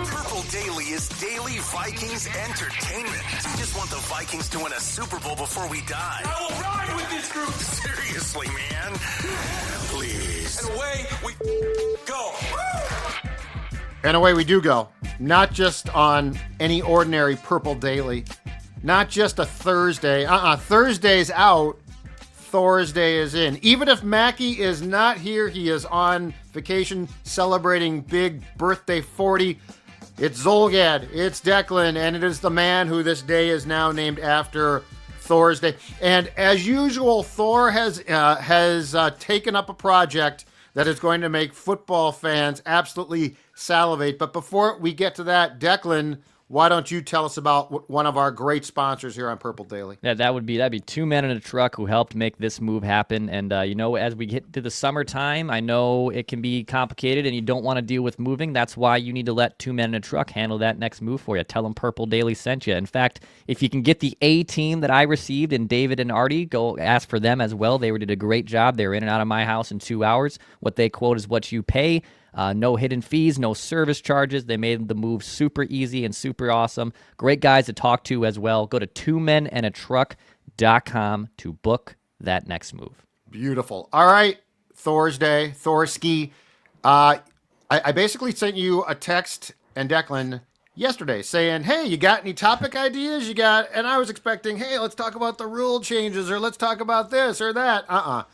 Purple Daily is daily Vikings entertainment. We just want the Vikings to win a Super Bowl before we die. I will ride with this group. Seriously, man. Please. And away we go. And away we do go. Not just on any ordinary Purple Daily. Not just a Thursday. Thursday's out. Thorsday is in. Even if Mackie is not here, he is on vacation celebrating big birthday 40. It's Zolgad, it's Declan, and it is the man who this day is now named after, Thorsday. And as usual, Thor has taken up a project that is going to make football fans absolutely salivate. But before we get to that, Declan, why don't you tell us about one of our great sponsors here on Purple Daily? Yeah, that'd be two men in a truck who helped make this move happen. And, as we get to the summertime, I know it can be complicated and you don't want to deal with moving. That's why you need to let two men in a truck handle that next move for you. Tell them Purple Daily sent you. In fact, if you can get the A team that I received and David and Artie, go ask for them as well. They did a great job. They were in and out of my house in 2 hours. What they quote is what you pay. No hidden fees, no service charges. They made the move super easy and super awesome. Great guys to talk to as well. Go to twomenandatruck.com to book that next move. Beautiful. All right, Thorsky. I basically sent you a text and Declan yesterday saying, hey, you got any topic ideas? And I was expecting, hey, let's talk about the rule changes or let's talk about this or that.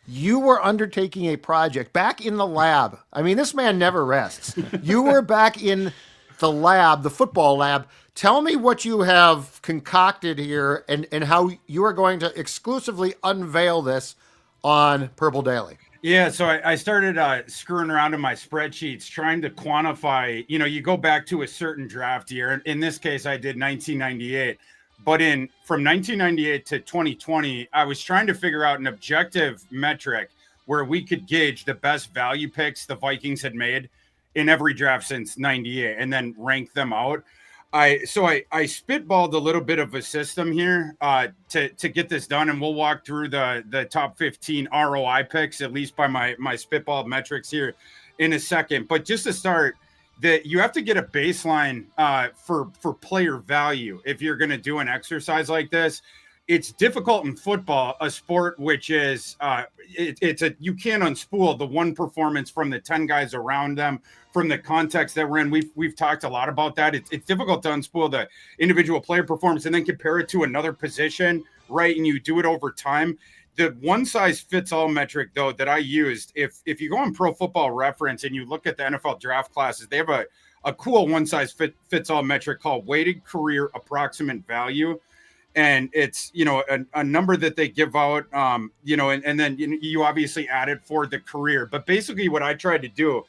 You were undertaking a project back in the lab. I mean, this man never rests. You were back in the lab, the football lab. Tell me what you have concocted here and how you are going to exclusively unveil this on Purple Daily. Yeah, so I started screwing around in my spreadsheets, trying to quantify, you go back to a certain draft year. In this case, I did 1998. But from 1998 to 2020, I was trying to figure out an objective metric where we could gauge the best value picks the Vikings had made in every draft since 98 and then rank them out. I spitballed a little bit of a system here to get this done, and we'll walk through the top 15 ROI picks, at least by my spitball metrics here in a second. But just to start, that you have to get a baseline for player value if you're going to do an exercise like this. It's difficult in football, a sport which is you can't unspool the one performance from the 10 guys around them, from the context that we're in. We've talked a lot about that. It's difficult to unspool the individual player performance and then compare it to another position, right? And you do it over time. The one size fits all metric, though, that I used, if you go on Pro Football Reference and you look at the NFL draft classes, they have a cool one size fits all metric called weighted career approximate value. And it's, a number that they give out, and then you obviously add it for the career. But basically what I tried to do,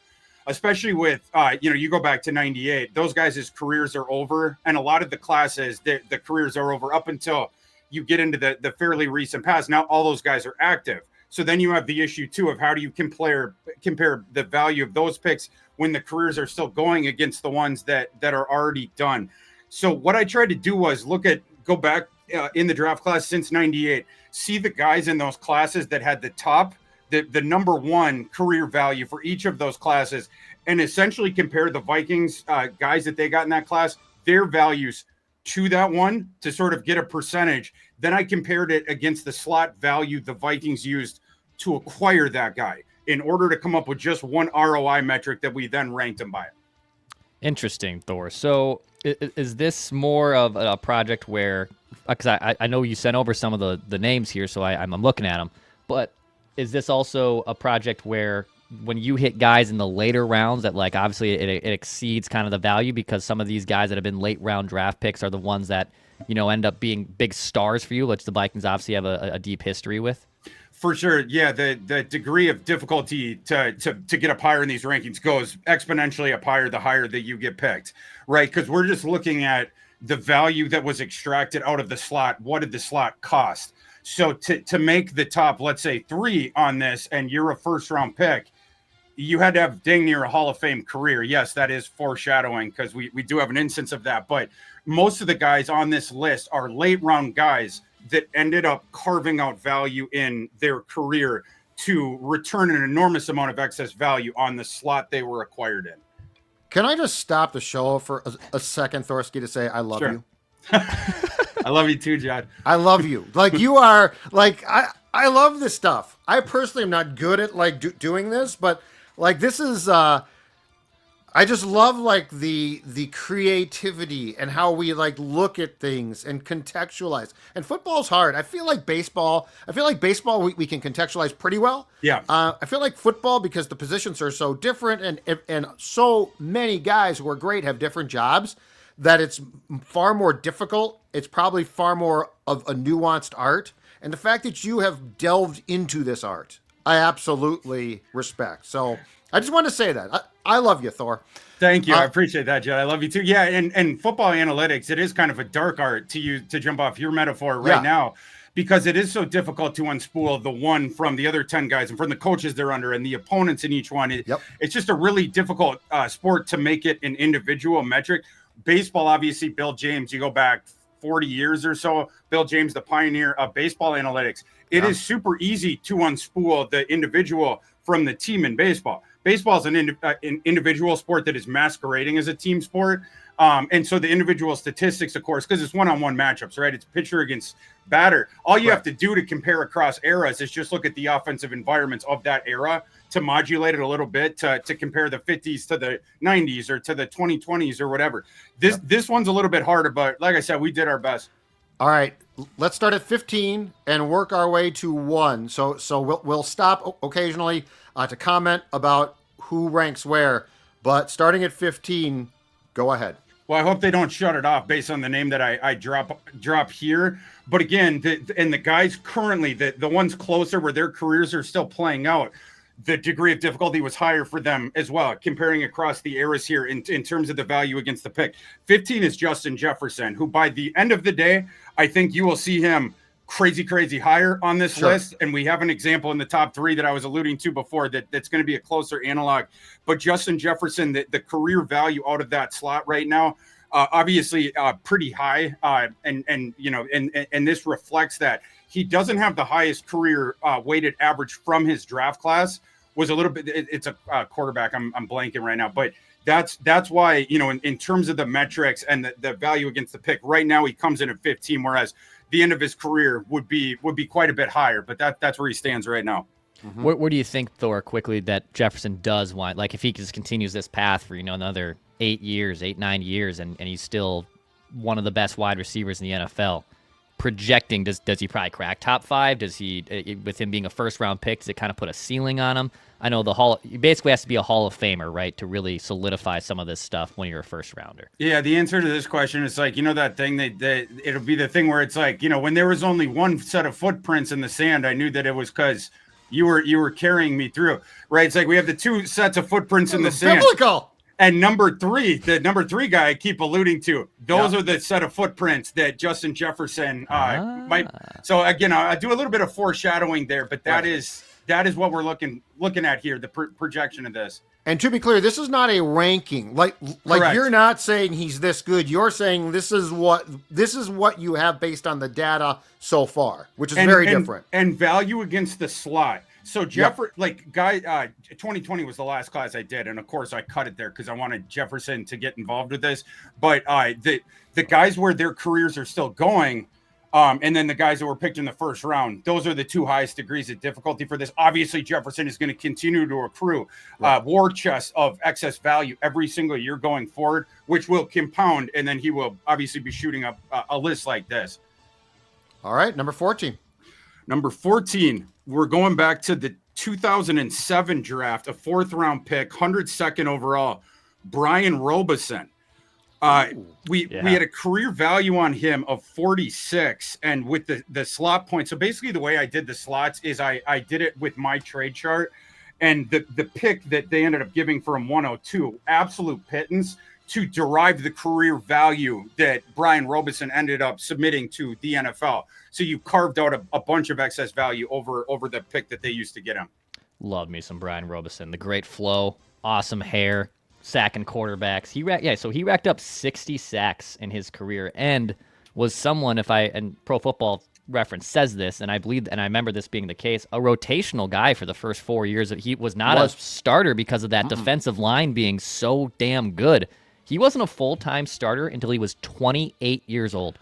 especially with, you go back to 98, those guys' careers are over. And a lot of the classes, the careers are over up until you get into the fairly recent past. Now all those guys are active. So then you have the issue too of how do you compare the value of those picks when the careers are still going against the ones that are already done. So what I tried to do was go back in the draft class since 98, see the guys in those classes that had the number one career value for each of those classes, and essentially compare the Vikings guys that they got in that class, their values to that one to sort of get a percentage. Then I compared it against the slot value the Vikings used to acquire that guy in order to come up with just one ROI metric that we then ranked him by. Interesting, Thor. So is this more of a project where, because I know you sent over some of the names here, so I'm looking at them, but is this also a project where when you hit guys in the later rounds that, like, obviously it exceeds kind of the value, because some of these guys that have been late round draft picks are the ones that, end up being big stars for you, which the Vikings obviously have a deep history with? For sure. Yeah. The degree of difficulty to get up higher in these rankings goes exponentially up higher the higher that you get picked, right? Because we're just looking at the value that was extracted out of the slot. What did the slot cost? So to make the top, let's say 3 on this, and you're a first round pick, you had to have dang near a Hall of Fame career. Yes, that is foreshadowing because we do have an instance of that. But most of the guys on this list are late round guys that ended up carving out value in their career to return an enormous amount of excess value on the slot they were acquired in. Can I just stop the show for a second, Thorsky, to say I love Sure. you? I love you too, John. I love you. Like, you are, like, I love this stuff. I personally am not good at, like, doing this, but, like, this is, I just love, like, the creativity and how we, like, look at things and contextualize. And football's hard. I feel like baseball we can contextualize pretty well. Yeah. I feel like football, because the positions are so different and so many guys who are great have different jobs, that it's far more difficult. It's probably far more of a nuanced art. And the fact that you have delved into this art, I absolutely respect. So I just want to say that. I love you, Thor. Thank you. I appreciate that, John. I love you too. Yeah, and football analytics, it is kind of a dark art to jump off your metaphor right now, because it is so difficult to unspool the one from the other 10 guys and from the coaches they're under and the opponents in each one. It's just a really difficult sport to make it an individual metric. Baseball, obviously, Bill James, you go back 40 years or so, Bill James, the pioneer of baseball analytics. It is super easy to unspool the individual from the team in baseball. Baseball is an individual sport that is masquerading as a team sport. And so the individual statistics, of course, because it's one-on-one matchups, right? It's pitcher against batter. All you have to do to compare across eras is just look at the offensive environments of that era to modulate it a little bit, to compare the 50s to the 90s or to the 2020s or whatever. This one's a little bit harder, but like I said, we did our best. All right, let's start at 15 and work our way to 1. So we'll stop occasionally to comment about who ranks where, but starting at 15, go ahead. Well, I hope they don't shut it off based on the name that I drop here. But again, the guys currently, the ones closer where their careers are still playing out, the degree of difficulty was higher for them as well, comparing across the eras here in terms of the value against the pick. 15 is Justin Jefferson, who by the end of the day, I think you will see him crazy higher on this list. And we have an example in the top 3 that I was alluding to before that's going to be a closer analog. But Justin Jefferson, the career value out of that slot right now, obviously pretty high. And this reflects that. He doesn't have the highest career weighted average from his draft class. Was a little bit. It's a quarterback. I'm blanking right now, but that's why, in terms of the metrics and the value against the pick right now, he comes in at 15, whereas the end of his career would be quite a bit higher. But that's where he stands right now. Mm-hmm. Where do you think, Thor, quickly, that Jefferson does want? Like, if he just continues this path for another 9 years, and he's still one of the best wide receivers in the NFL. Projecting, does he probably crack top 5? Does he, with him being a first round pick, does it kind of put a ceiling on him? I know he basically has to be a Hall of Famer, right, to really solidify some of this stuff when you're a first rounder. Yeah, the answer to this question is like, that thing it'll be the thing where it's like, when there was only one set of footprints in the sand, I knew that it was because you were carrying me through, right? It's like we have the 2 sets of footprints in the sand. Biblical. And the number 3 guy I keep alluding to, those are the set of footprints that Justin Jefferson might. So again, I do a little bit of foreshadowing there, but that is what we're looking at here, the projection of this. And to be clear, this is not a ranking. Like Correct. You're not saying he's this good. You're saying this is what you have based on the data so far, which is very different. And value against the slot. So 2020 was the last class I did, and of course I cut it there because I wanted Jefferson to get involved with this. But the guys where their careers are still going, and then the guys that were picked in the first round, those are the 2 highest degrees of difficulty for this. Obviously, Jefferson is going to continue to accrue war chest of excess value every single year going forward, which will compound, and then he will obviously be shooting up a list like this. All right, number 14. Number 14, we're going back to the 2007 draft, a 4th round pick, 102nd overall, Brian Robison. We had a career value on him of 46, and with the slot point. So basically the way I did the slots is I did it with my trade chart, and the pick that they ended up giving for him, 102, absolute pittance to derive the career value that Brian Robison ended up submitting to the NFL. So you carved out a bunch of excess value over the pick that they used to get him. Love me some Brian Robison. The great flow, awesome hair, sacking quarterbacks. He racked up 60 sacks in his career and was someone, and Pro Football reference says this, and I believe, and I remember this being the case, a rotational guy for the first 4 years. He was not a starter because of that defensive line being so damn good. He wasn't a full-time starter until he was 28 years old.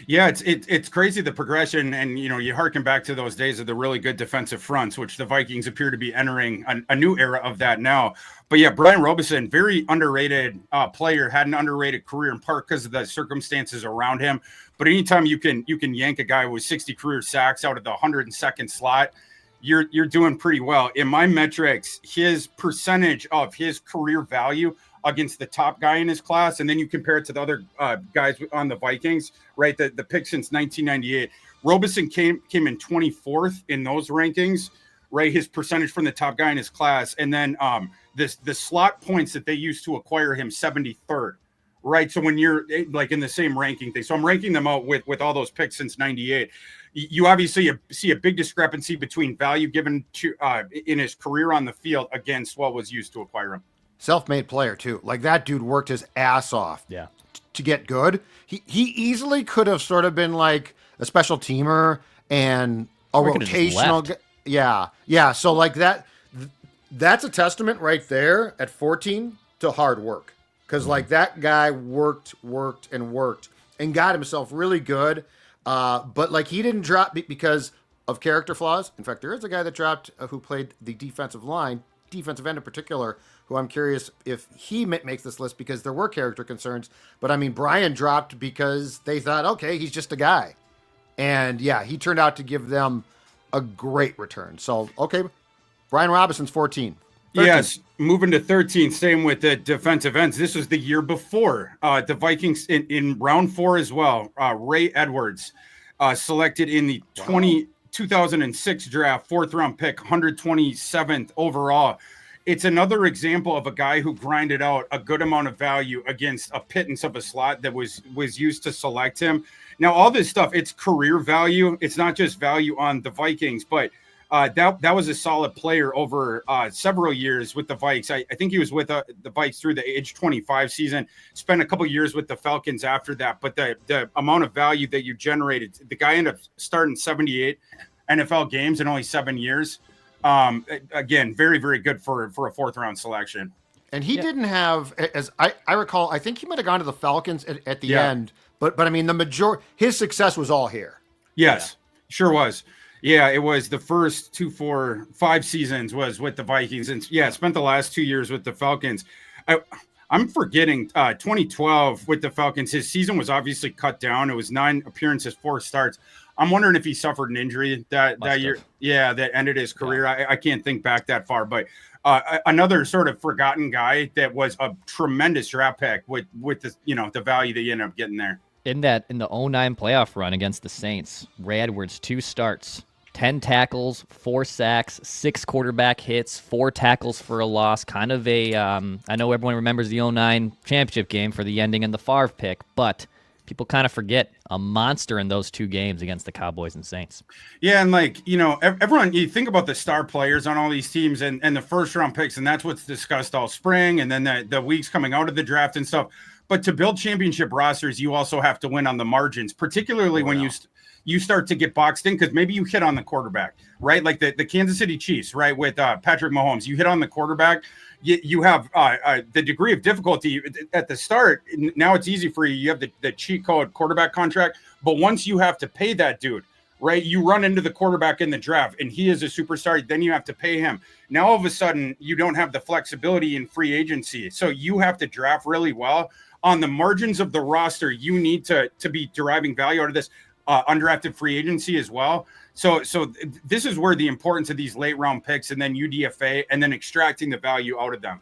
Yeah, it's crazy, the progression, and you harken back to those days of the really good defensive fronts, which the Vikings appear to be entering a new era of that now. But yeah, Brian Robison, very underrated player, had an underrated career in part because of the circumstances around him. But anytime you can yank a guy with 60 career sacks out of the 102nd slot, you're doing pretty well. In my metrics, his percentage of his career value against the top guy in his class, and then you compare it to the other guys on the Vikings, right? The pick since 1998. Robison came in 24th in those rankings, right? His percentage from the top guy in his class, and then the slot points that they used to acquire him, 73rd, right? So when you're like in the same ranking thing, so I'm ranking them out with all those picks since 98. You obviously see a big discrepancy between value given to in his career on the field against what was used to acquire him. Self-made player too. Like that dude worked his ass off to get good. He easily could have sort of been like a special teamer and a rotational. Yeah. So like that's a testament right there at 14 to hard work. Because like that guy worked and got himself really good. But like he didn't drop because of character flaws. In fact, there is a guy that dropped who played the defensive end in particular, who I'm curious if he makes this list because there were character concerns. But I mean, Brian dropped because they thought, okay, he's just a guy. And yeah, he turned out to give them a great return. So, okay, Brian Robison's 14. 13. Yes, moving to 13, same with the defensive ends. This was the year before. The Vikings in round 4 as well. Ray Edwards selected in the 2006 draft, 4th round pick, 127th overall. It's another example of a guy who grinded out a good amount of value against a pittance of a slot that was used to select him. Now, all this stuff, it's career value. It's not just value on the Vikings, but that was a solid player over several years with the Vikes. I think he was with the Vikes through the age 25 season, spent a couple years with the Falcons after that. But the amount of value that you generated, the guy ended up starting 78 NFL games in only 7 years. Again, very, very good for a 4th round selection. And he didn't have, as I recall, I think he might have gone to the Falcons at the end, but I mean, his success was all here. Yes, sure was. Yeah, it was the first 2, 4, 5 seasons was with the Vikings, and spent the last 2 years with the Falcons. I'm forgetting 2012 with the Falcons. His season was obviously cut down. It was 9 appearances, 4 starts. I'm wondering if he suffered an injury that year. Yeah, that ended his career. Yeah. I can't think back that far, but another sort of forgotten guy that was a tremendous draft pick with the the value that you ended up getting there. In the 2009 playoff run against the Saints, Ray Edwards, 2 starts, 10 tackles, 4 sacks, 6 quarterback hits, 4 tackles for a loss. Kind of a I know everyone remembers the 2009 championship game for the ending and the Favre pick, but people kind of forget a monster in those 2 games against the Cowboys and Saints. Yeah, and everyone, you think about the star players on all these teams and the 1st round picks, and that's what's discussed all spring, and then the weeks coming out of the draft and stuff. But to build championship rosters, you also have to win on the margins, particularly when you start to get boxed in because maybe you hit on the quarterback, right? Like the Kansas City Chiefs, right, with Patrick Mahomes. You hit on the quarterback. You have the degree of difficulty at the start. Now it's easy for you. You have the cheat code quarterback contract. But once you have to pay that dude, right, you run into the quarterback in the draft and he is a superstar. Then you have to pay him. Now, all of a sudden, you don't have the flexibility in free agency. So you have to draft really well. On the margins of the roster, you need to be deriving value out of this undrafted free agency as well. So this is where the importance of these late round picks and then UDFA and then extracting the value out of them.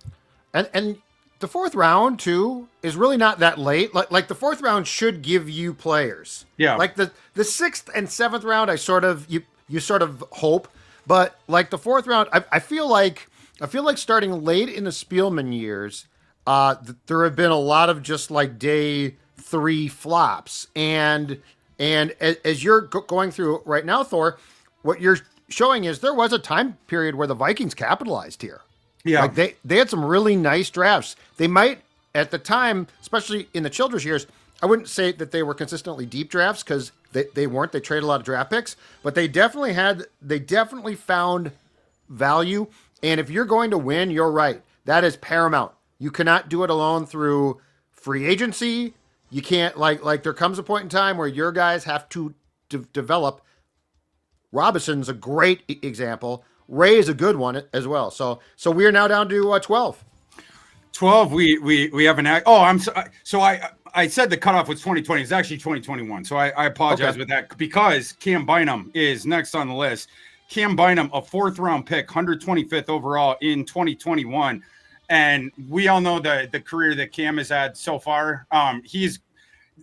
And the 4th round too is really not that late. Like the 4th round should give you players. Yeah. Like the 6th and 7th round, you sort of hope, but like the 4th round, I feel like starting late in the Spielman years, there have been a lot of just like day 3 flops. And as you're going through right now, Thor, what you're showing is there was a time period where the Vikings capitalized here. Yeah. Like they had some really nice drafts. They might, at the time, especially in the Childress years, I wouldn't say that they were consistently deep drafts because they weren't. They traded a lot of draft picks, but they definitely found value. And if you're going to win, you're right. That is paramount. You cannot do it alone through free agency. You can't like there comes a point in time where your guys have to develop. Robison's a great example. Ray is a good one as well. So we are now down to 12. 12. We have an oh I'm so I said the cutoff was 2020. It's actually 2021. So I apologize with that because Cam Bynum is next on the list. Cam Bynum, a 4th round pick, 125th overall in 2021. And we all know the career that Cam has had so far. He's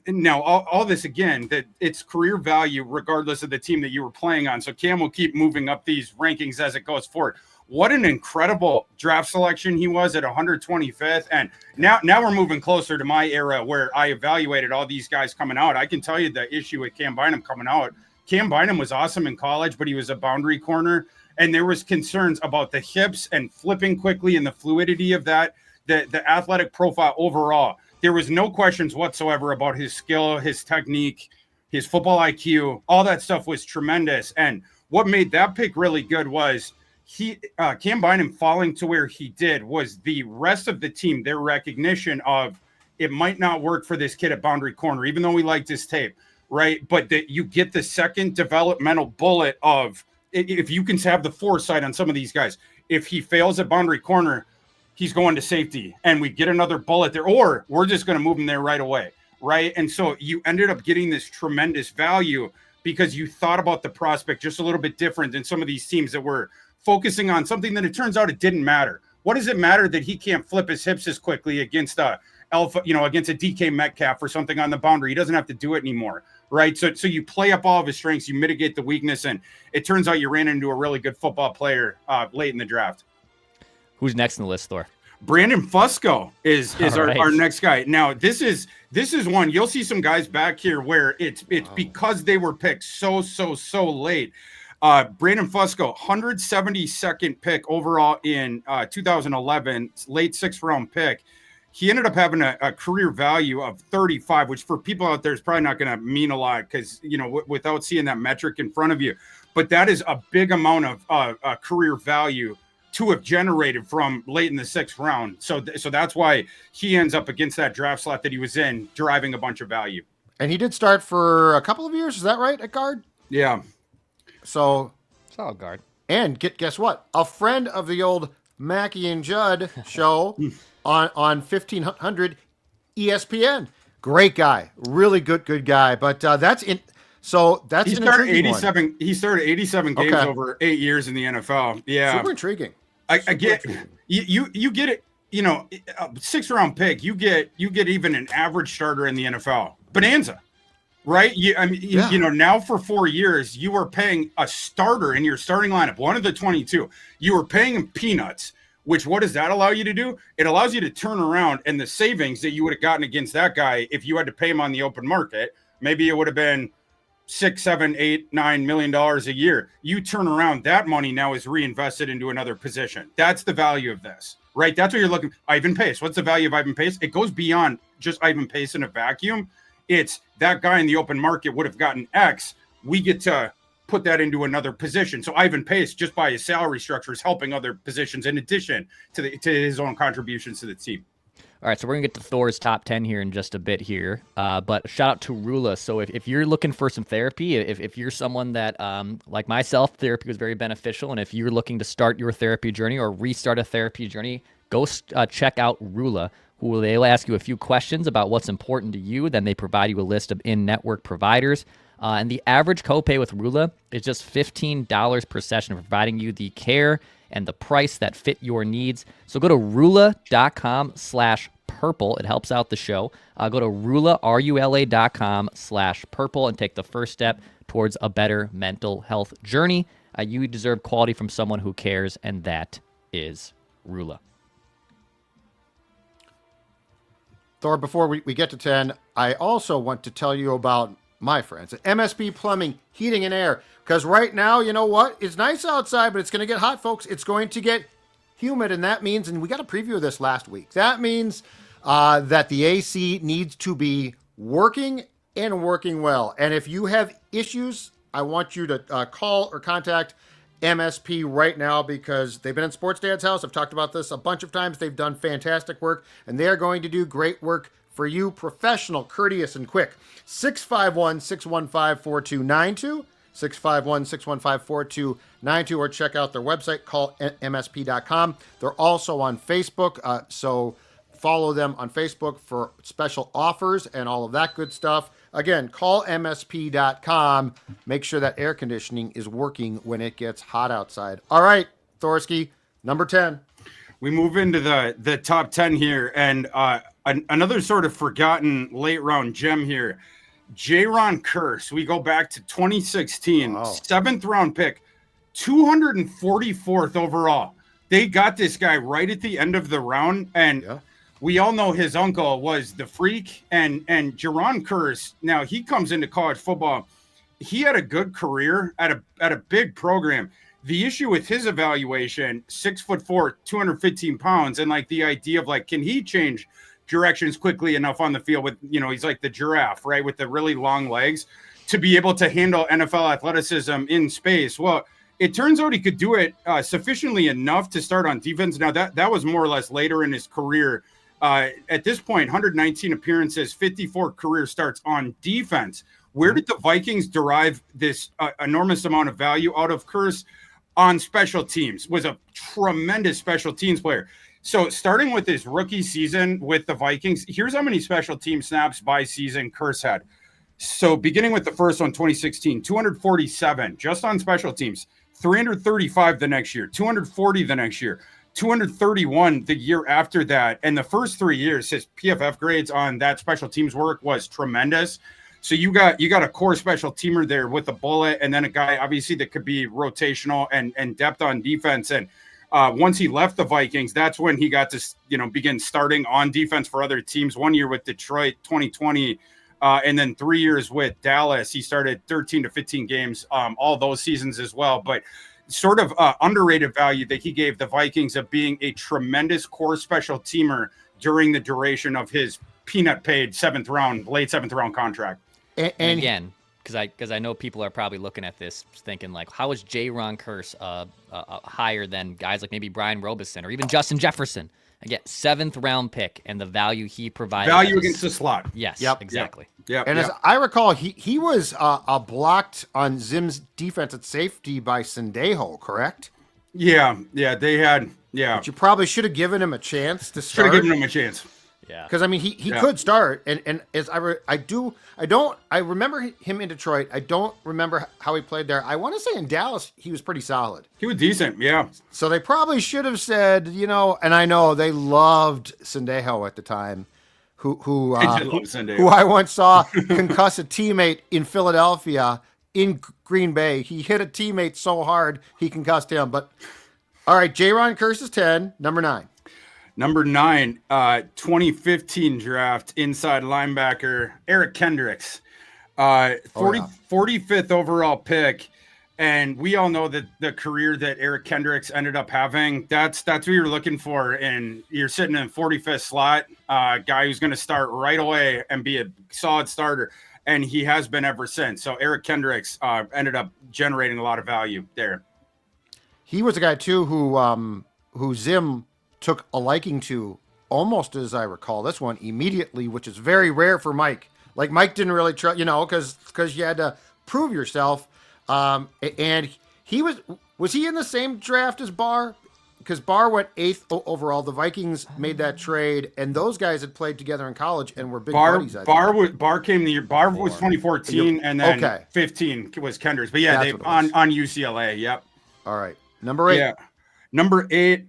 now all this again, that it's career value regardless of the team that you were playing on. So Cam will keep moving up these rankings as it goes forward. What an incredible draft selection he was at 125th. And now we're moving closer to my era where I evaluated all these guys coming out. I can tell you the issue with Cam Bynum coming out. Cam Bynum was awesome in college, but he was a boundary corner. And there was concerns about the hips and flipping quickly and the fluidity of that, the athletic profile overall. There was no questions whatsoever about his skill, his technique, his football IQ. All that stuff was tremendous. And what made that pick really good was Cam Bynum falling to where he did was the rest of the team, their recognition of it might not work for this kid at boundary corner, even though we liked his tape, right? But that you get the second developmental bullet of if you can have the foresight on some of these guys. If he fails at boundary corner, he's going to safety and we get another bullet there, or we're just going to move him there right away, right? And so you ended up getting this tremendous value because you thought about the prospect just a little bit different than some of these teams that were focusing on something that it turns out it didn't matter. What does it matter that he can't flip his hips as quickly against against a DK Metcalf or something on the boundary? He doesn't have to do it anymore, right? So you play up all of his strengths, you mitigate the weakness, and it turns out you ran into a really good football player late in the draft. Who's next in the list, Thor? Brandon Fusco is right. our next guy. Now, this is one you'll see some guys back here where it's because they were picked so late. Brandon Fusco, 172nd pick overall in 2011, late 6th round pick. He ended up having a career value of 35, which for people out there is probably not going to mean a lot because, without seeing that metric in front of you. But that is a big amount of career value to have generated from late in the 6th round. So that's why he ends up against that draft slot that he was in, deriving a bunch of value. And he did start for a couple of years. Is that right, at guard? Yeah. So Solid guard. And guess what? A friend of the old Mackie and Judd show on 1500 ESPN. Great guy, really good guy. But that's in. So that's he an started intriguing 87. One. He started 87 games over 8 years in the NFL. Yeah, super intriguing. I get you get it. A 6th round pick. You get even an average starter in the NFL. Bonanza. Right. Now for 4 years, you were paying a starter in your starting lineup, one of the 22. You were paying him peanuts, which what does that allow you to do? It allows you to turn around and the savings that you would have gotten against that guy if you had to pay him on the open market. Maybe it would have been $6, $7, $8, $9 million a year. You turn around, that money now is reinvested into another position. That's the value of this, right? That's what you're looking. Ivan Pace. What's the value of Ivan Pace? It goes beyond just Ivan Pace in a vacuum. It's that guy in the open market would have gotten X. We get to put that into another position. So Ivan Pace, just by his salary structure, is helping other positions in addition to his own contributions to the team. All right, so we're going to get to Thor's top 10 here in just a bit here. But shout out to Rula. So if you're looking for some therapy, if you're someone that, like myself, therapy was very beneficial, and if you're looking to start your therapy journey or restart a therapy journey, go check out Rula. They'll ask you a few questions about what's important to you. Then they provide you a list of in-network providers. And the average copay with Rula is just $15 per session, providing you the care and the price that fit your needs. So go to Rula.com/purple. It helps out the show. Go to Rula, RULA.com/purple and take the first step towards a better mental health journey. You deserve quality from someone who cares, and that is Rula. Thor, before we get to 10, I also want to tell you about my friends at MSB Plumbing, Heating, and Air. Because right now, you know what? It's nice outside, but it's going to get hot, folks. It's going to get humid, and that means, and we got a preview of this last week, that means that the AC needs to be working and working well. And if you have issues, I want you to call or contact MSP right now, because they've been in Sports Dad's house. I've talked about this a bunch of times. They've done fantastic work, and they are going to do great work for you, professional, courteous, and quick. 651-615-4292, 651-615-4292, or check out their website, callmsp.com. They're also on Facebook, so follow them on Facebook for special offers and all of that good stuff. Again, call msp.com. Make sure that air conditioning is working when it gets hot outside. All right, Thorsky, number 10. We move into the top 10 here, and another sort of forgotten late round gem here. Jaron Kearse. We go back to 2016, Wow. 7th round pick, 244th overall. They got this guy right at the end of the round, and we all know his uncle was the freak, and Jaron Kearse. Now he comes into college football. He had a good career at a big program. The issue with his evaluation, 6'4", 215 pounds, and like the idea of like, can he change directions quickly enough on the field with, he's like the giraffe, right? With the really long legs to be able to handle NFL athleticism in space. Well, it turns out he could do it sufficiently enough to start on defense. Now that was more or less later in his career. At this point, 119 appearances, 54 career starts on defense. Where did the Vikings derive this enormous amount of value out of Kearse? On special teams. Was a tremendous special teams player. So starting with his rookie season with the Vikings, here's how many special team snaps by season Kearse had. So beginning with the first one, 2016, 247 just on special teams, 335 the next year, 240 the next year, 231 the year after that. And the first 3 years, his PFF grades on that special teams work was tremendous. So you got a core special teamer there with a bullet, and then a guy obviously that could be rotational and depth on defense. And once he left the Vikings, that's when he got to begin starting on defense for other teams. 1 year with Detroit, 2020, and then 3 years with Dallas. He started 13 to 15 games, all those seasons as well. But sort of underrated value that he gave the Vikings of being a tremendous core special teamer during the duration of his peanut paid late seventh round contract. And again, because I know people are probably looking at this thinking like, how is Jaron Kearse higher than guys like maybe Brian Robison or even Justin Jefferson? Again, 7th round pick, and the value he provided. Value against the slot. Yes, Yep. exactly. Yeah. And as I recall, he was blocked on Zim's defense at safety by Sendejo, correct? Yeah, they had. Yeah, But you probably should have given him a chance to should start. have given him a chance. Yeah. Because I mean, he could start, and as I remember him in Detroit. I don't remember how he played there. I want to say in Dallas he was pretty solid. He was decent. Yeah. So they probably should have said, and I know they loved Sendejo at the time, who I once saw concuss a teammate in Philadelphia in Green Bay. He hit a teammate so hard he concussed him. But all right, Jaron Kearse is 10, number 9. Number 9, 2015 draft inside linebacker Eric Kendricks, 45th overall pick. And we all know that the career that Eric Kendricks ended up having, that's what you're looking for. And you're sitting in 45th slot, guy who's going to start right away and be a solid starter. And he has been ever since. So Eric Kendricks ended up generating a lot of value there. He was a guy too who Zim took a liking to, almost as I recall this one, immediately, which is very rare for Mike. Like Mike didn't really trust, because you had to prove yourself. And he was he in the same draft as Barr? Because Barr went 8th overall. The Vikings made that trade, and those guys had played together in college and were big buddies. Barr came the year. Barr was 2014, and then 15 was Kendricks. But yeah, they on UCLA. Yep. All right, number 8. Yeah, number 8.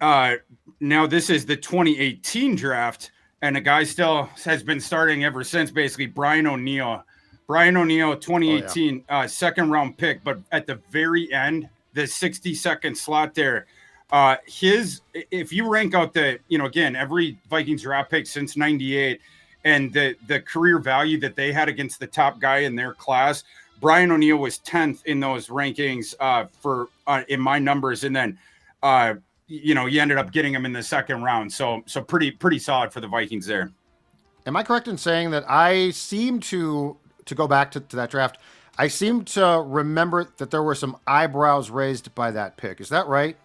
Now this is the 2018 draft, and a guy still has been starting ever since. Basically, Brian O'Neill. 2018 second round pick, but at the very end, the 62nd slot there. If you rank out again, every Vikings draft pick since 98 and the career value that they had against the top guy in their class, Brian O'Neill was 10th in those rankings in my numbers. And then, you ended up getting him in the second round. So pretty solid for the Vikings there. Am I correct in saying that I seem to go back to that draft? I seem to remember that there were some eyebrows raised by that pick. Is that right?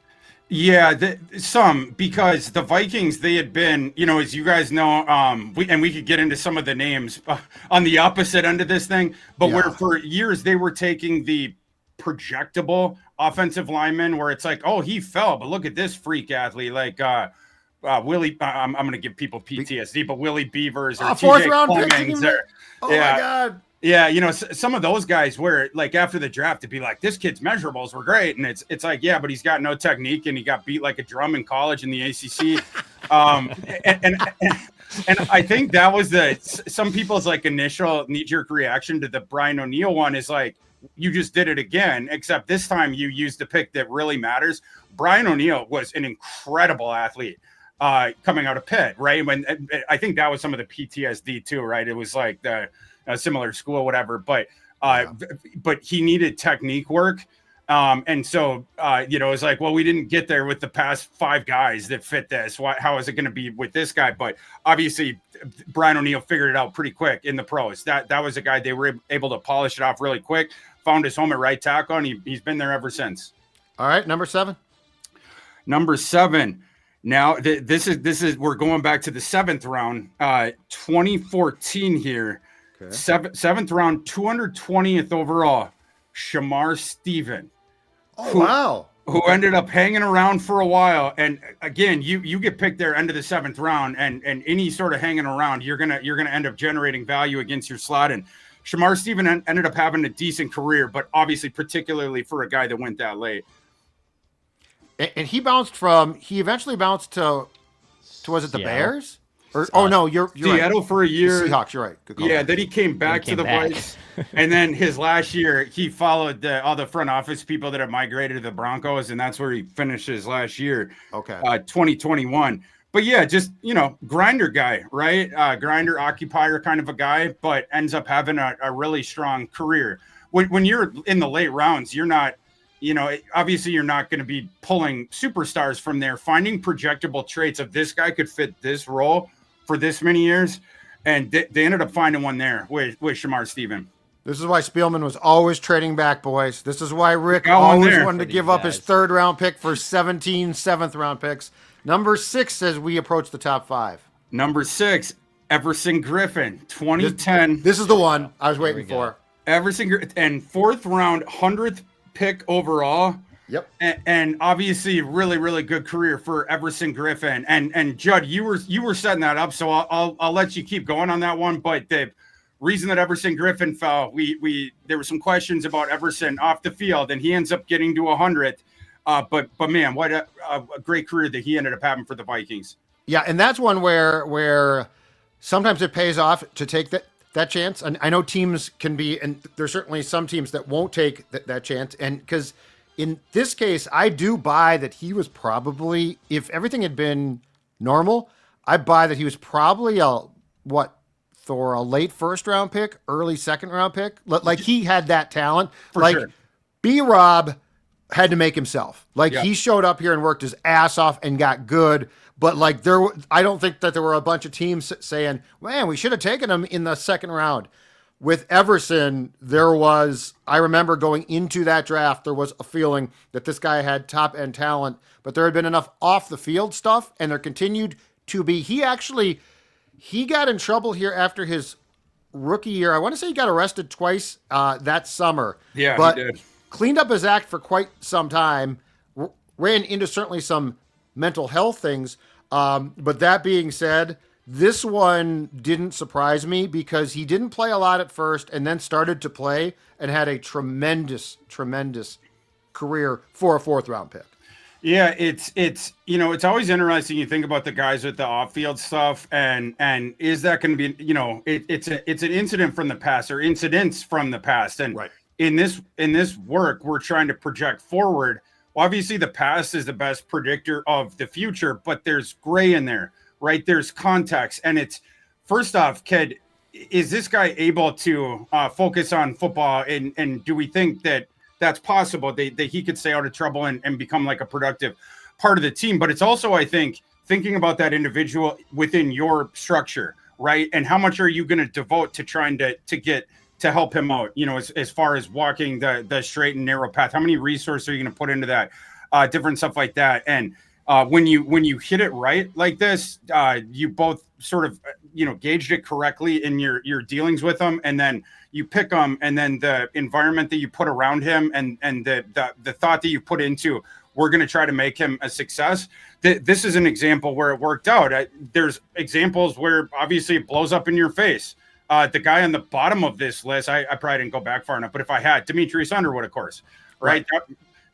Yeah, because the Vikings, they had been, as you guys know, we could get into some of the names on the opposite end of this thing, but where for years they were taking the projectable offensive lineman where it's like, oh, he fell, but look at this freak athlete like Willie. I'm going to give people PTSD, but Willie Beavers or fourth TJ round Cummings pick. Oh my God. Yeah, some of those guys where like after the draft to be like, this kid's measurables were great, and it's like, yeah, but he's got no technique and he got beat like a drum in college in the ACC. And I think that was some people's like initial knee-jerk reaction to the Brian O'Neill one is like, you just did it again, except this time you used the pick that really matters. Brian O'Neill was an incredible athlete coming out of Pitt, right? When I think that was some of the PTSD too, right? It was like a similar school, whatever, but he needed technique work. And so, it's like, well, we didn't get there with the past 5 guys that fit this. How is it going to be with this guy? But obviously Brian O'Neill figured it out pretty quick in the pros. That was a guy they were able to polish it off really quick, found his home at right tackle, and he's been there ever since. All right. Number 7. Now this is, we're going back to the 7th round, 2014 here. Okay. Seventh round, 220th overall, Shamar Stephen. Oh, wow. Who ended up hanging around for a while. And again, you get picked there end of the 7th round, and any sort of hanging around, you're gonna end up generating value against your slot. And Shamar Stephen ended up having a decent career, but obviously particularly for a guy that went that late. And he eventually bounced to was it the Bears? You're Seattle right. For a year. The Seahawks, you're right. Good call. Yeah, then he came back to the Vikes. And then his last year, he followed all the front office people that have migrated to the Broncos, and that's where he finished his last year. Okay. 2021. But yeah, just, grinder guy, right? Grinder, occupier kind of a guy, but ends up having a really strong career. When you're in the late rounds, you're not, obviously you're not going to be pulling superstars from there. Finding projectable traits of this guy could fit this role for this many years, and they ended up finding one there with Shamar Stephen. This is why Spielman was always trading back, boys. This is why Rick always wanted to give up his 3rd round pick for 17 7th round picks. Number 6 as we approach the top 5. Number 6, Everson Griffin, 2010. This is the one I was waiting for. Everson Griffin, and 4th round, 100th pick overall. Yep. And obviously really, really good career for Everson Griffin. And Judd, you were setting that up, so I'll let you keep going on that one. But the reason that Everson Griffin fell, there were some questions about Everson off the field, and he ends up getting to 100th. But man, what a great career that he ended up having for the Vikings. Yeah, and that's one where sometimes it pays off to take that chance. And I know teams can be, and there's certainly some teams that won't take that chance. And because in this case, I do buy that he was probably, if everything had been normal, I buy that he was probably a late 1st round pick, early 2nd round pick. Like he had that talent. For sure. B-Rob had to make himself. He showed up here and worked his ass off and got good. But I don't think that there were a bunch of teams saying, man, we should have taken him in the 2nd round. With Everson, I remember going into that draft, there was a feeling that this guy had top end talent, but there had been enough off the field stuff, and there continued to be. He got in trouble here after his rookie year. I want to say he got arrested twice that summer. Yeah, but he did. Cleaned up his act for quite some time, ran into certainly some mental health things. But that being said, this one didn't surprise me because he didn't play a lot at first and then started to play and had a tremendous, tremendous career for a 4th round pick. Yeah, it's always interesting. You think about the guys with the off-field stuff, and is that going to be, it's an incident from the past or incidents from the past. And right. in this work, we're trying to project forward. Well, obviously the past is the best predictor of the future, but there's gray in there, right? There's context. And it's, first off, Ked, is this guy able to focus on football? And do we think that that's possible, that he could stay out of trouble and become like a productive part of the team? But it's also, I think, thinking about that individual within your structure. right? And how much are you going to devote to trying to help him out, as far as walking the straight and narrow path? How many resources are you going to put into that? Different stuff like that. And when you hit it right like this, you both sort of gauged it correctly in your dealings with him, and then you pick him, and then the environment that you put around him, and the thought that you put into, we're going to try to make him a success. This is an example where it worked out. There's examples where obviously it blows up in your face. The guy on the bottom of this list, I probably didn't go back far enough, but if I had, Demetrius Underwood, of course, right?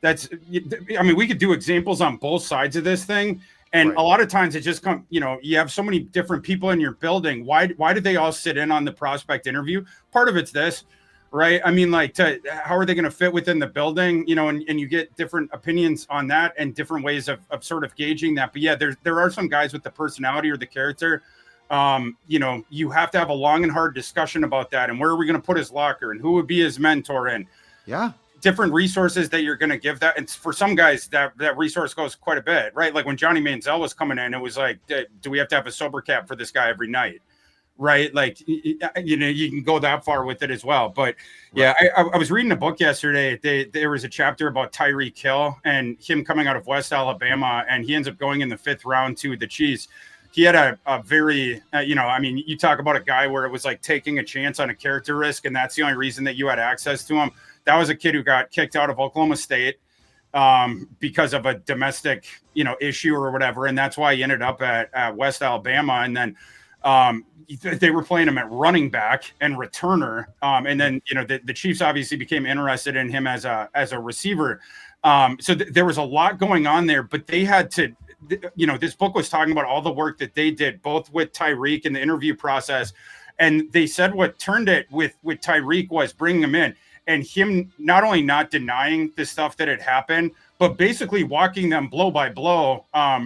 We could do examples on both sides of this thing. And a lot of times it just comes, you have so many different people in your building. Why did they all sit in on the prospect interview? Part of it's this, right? I mean, how are they going to fit within the building? And you get different opinions on that and different ways of sort of gauging that. But yeah, there are some guys with the personality or the character. You have to have a long and hard discussion about that. And where are we going to put his locker, and who would be his mentor, and different resources that you're going to give that. And for some guys that resource goes quite a bit, right? Like when Johnny Manziel was coming in, it was like, do we have to have a sober cap for this guy every night? Right. Like, you can go that far with it as well. But yeah, I was reading a book yesterday. There was a chapter about Tyreek Hill and him coming out of West Alabama, and he ends up going in the 5th round to the Chiefs. He had a very, you talk about a guy where it was like taking a chance on a character risk, and that's the only reason that you had access to him. That was a kid who got kicked out of Oklahoma State because of a domestic, issue or whatever. And that's why he ended up at West Alabama. And then they were playing him at running back and returner. And then, the Chiefs obviously became interested in him as a receiver. So there was a lot going on there, but they had to, this book was talking about all the work that they did, both with Tyreek and the interview process. And they said what turned it with Tyreek was bringing him in and him not only not denying the stuff that had happened, but basically walking them blow by blow,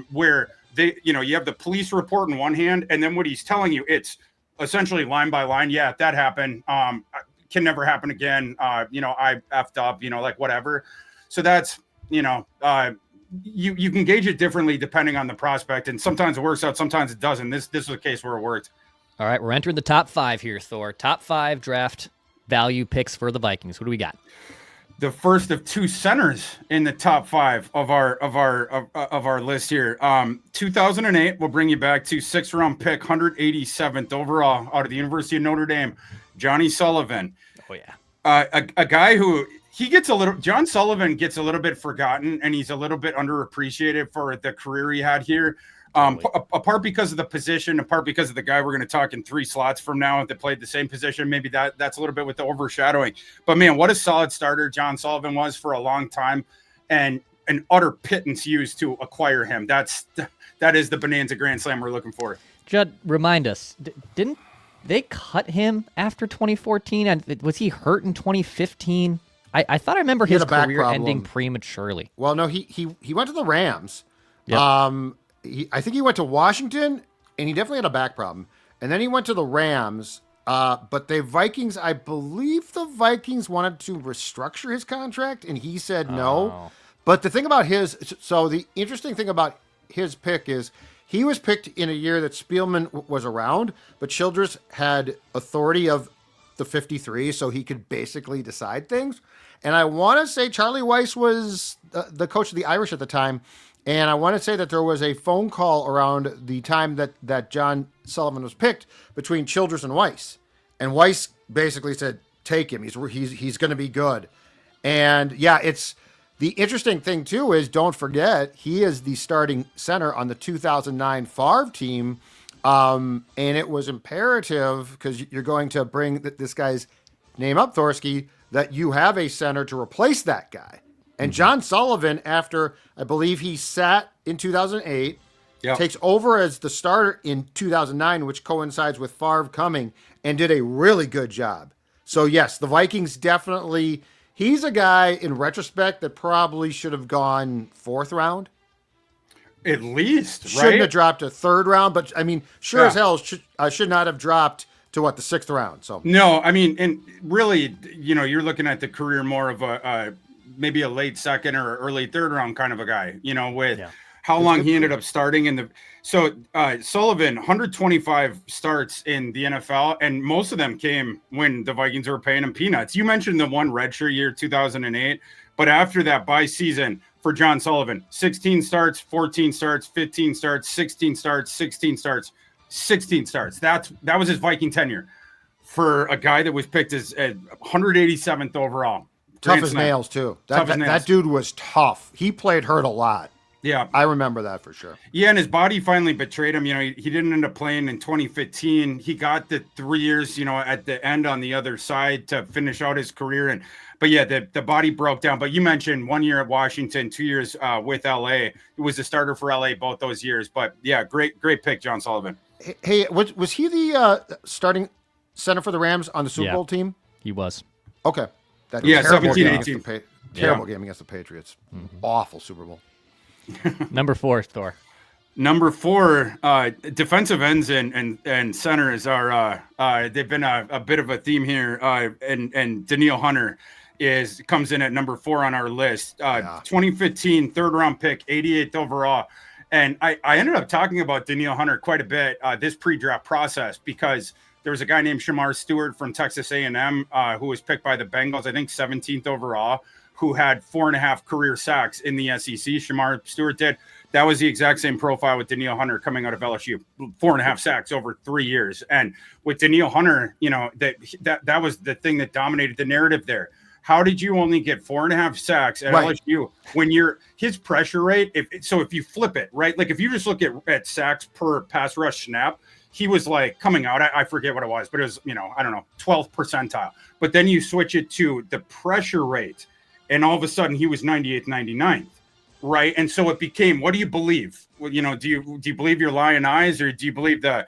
where they, you have the police report in one hand, and then what he's telling you, it's essentially line by line. Yeah, that happened. Can never happen again. I effed up, whatever. So that's, you can gauge it differently depending on the prospect. And sometimes it works out, sometimes it doesn't. This was a case where it worked. All right, we're entering the top 5 here, Thor. Top 5 draft value picks for the Vikings. What do we got? The first of 2 centers in the top 5 of our list here. 2008 will bring you back to 6th round pick, 187th overall out of the University of Notre Dame, Johnny Sullivan. Oh yeah, a guy who John Sullivan gets a little bit forgotten, and he's a little bit underappreciated for the career he had here. Apart because of the position, apart because of the guy we're going to talk in 3 slots from now that played the same position. Maybe that's a little bit with the overshadowing. But man, what a solid starter John Sullivan was for a long time, and an utter pittance used to acquire him. That is the bonanza grand slam we're looking for. Judd, remind us, didn't they cut him after 2014? And was he hurt in 2015? I thought I remember his career ending prematurely. Well, no, he went to the Rams. Yep. I think he went to Washington, and he definitely had a back problem. And then he went to the Rams, but the Vikings, I believe the Vikings wanted to restructure his contract, and he said no. Oh. But the thing about the interesting thing about his pick is he was picked in a year that Spielman was around, but Childress had authority of the 53, so he could basically decide things. And I want to say Charlie Weiss was the coach of the Irish at the time. And I want to say that there was a phone call around the time that John Sullivan was picked between Childress and Weiss. And Weiss basically said, take him. He's going to be good. And yeah, it's the interesting thing too is don't forget, he is the starting center on the 2009 Favre team. And it was imperative, because you're going to bring this guy's name up, Thorsky, that you have a center to replace that guy. And John Sullivan, after I believe he sat in 2008, takes over as the starter in 2009, which coincides with Favre coming, and did a really good job. So yes, the Vikings definitely, he's a guy in retrospect that probably should have gone 4th round. At least, right? Shouldn't have dropped to 3rd round, but I mean, as hell should not have dropped to the 6th round. So no, I mean, and really, you're looking at the career more of maybe a late 2nd or early 3rd round kind of a guy, with how long he ended up starting in the. So Sullivan, 125 starts in the NFL, and most of them came when the Vikings were paying him peanuts. You mentioned the one redshirt year, 2008, but after that by season for John Sullivan, 16 starts, 14 starts, 15 starts, 16 starts, 16 starts, 16 starts. That was his Viking tenure for a guy that was picked as 187th overall. Tough as nails too. That dude was tough. He played hurt a lot. Yeah, I remember that for sure. Yeah, and his body finally betrayed him. You know, he didn't end up playing in 2015. He got the 3 years, you know, at the end on the other side to finish out his career. But yeah, the body broke down. But you mentioned 1 year at Washington, 2 years with LA. He was the starter for LA both those years. But yeah, great pick, John Sullivan. Hey, was he the starting center for the Rams on the Super Bowl team? He was. Okay. That 17-18. Terrible game against the Patriots. Awful Super Bowl. Number 4, Thor. Number 4, defensive ends and centers are they've been a bit of a theme here. And Danielle Hunter comes in at number 4 on our list. 2015 third round pick, 88th overall. And I ended up talking about Danielle Hunter quite a bit this pre-draft process because there was a guy named Shamar Stewart from Texas A&M who was picked by the Bengals, I think 17th overall, who had 4.5 career sacks in the SEC. Shamar Stewart did. That was the exact same profile with Danielle Hunter coming out of LSU, 4.5 sacks over 3 years. And with Danielle Hunter, you know, that was the thing that dominated the narrative there. How did you only get 4.5 sacks at LSU when his pressure rate? If you flip it, right? Like if you just look at sacks per pass rush snap, he was like coming out. I forget what it was, but it was, you know, I don't know, 12th percentile. But then you switch it to the pressure rate, and all of a sudden he was 98th, 99th, right? And so it became, what do you believe? Well, you know, do you believe your lying eyes, or do you believe the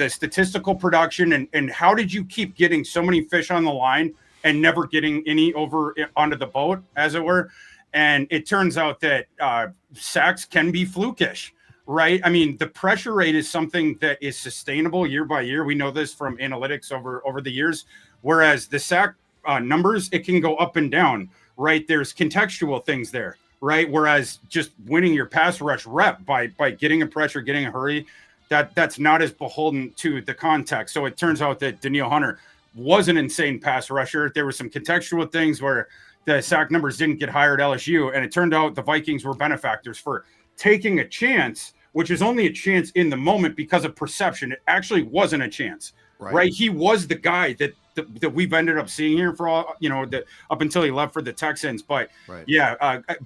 statistical production? And how did you keep getting so many fish on the line and never getting any over onto the boat, as it were? And it turns out that sacks can be flukish, right? I mean, the pressure rate is something that is sustainable year by year. We know this from analytics over the years, whereas the sack numbers, it can go up and down, right? There's contextual things there, right? Whereas just winning your pass rush rep by getting a pressure, getting a hurry, that's not as beholden to the context. So it turns out that Danielle Hunter was an insane pass rusher. There were some contextual things where the sack numbers didn't get higher at LSU, and it turned out the Vikings were benefactors for taking a chance, which is only a chance in the moment because of perception. It actually wasn't a chance, right? He was the guy that we've ended up seeing here for all, you know, up until he left for the Texans. But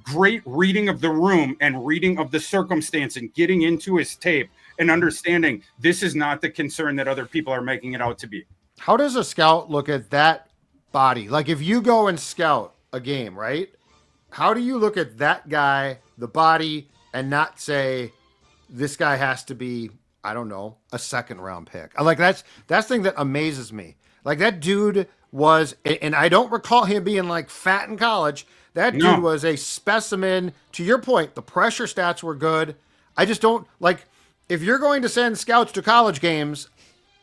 great reading of the room and reading of the circumstance and getting into his tape and understanding this is not the concern that other people are making it out to be. How does a scout look at that body? Like if you go and scout a game, right? How do you look at that guy, the body, and not say this guy has to be, I don't know, a second round pick? Like that's the thing that amazes me. Like that dude was, and I don't recall him being like fat in college. That dude was a specimen. To your point, the pressure stats were good. I just don't like, if you're going to send scouts to college games,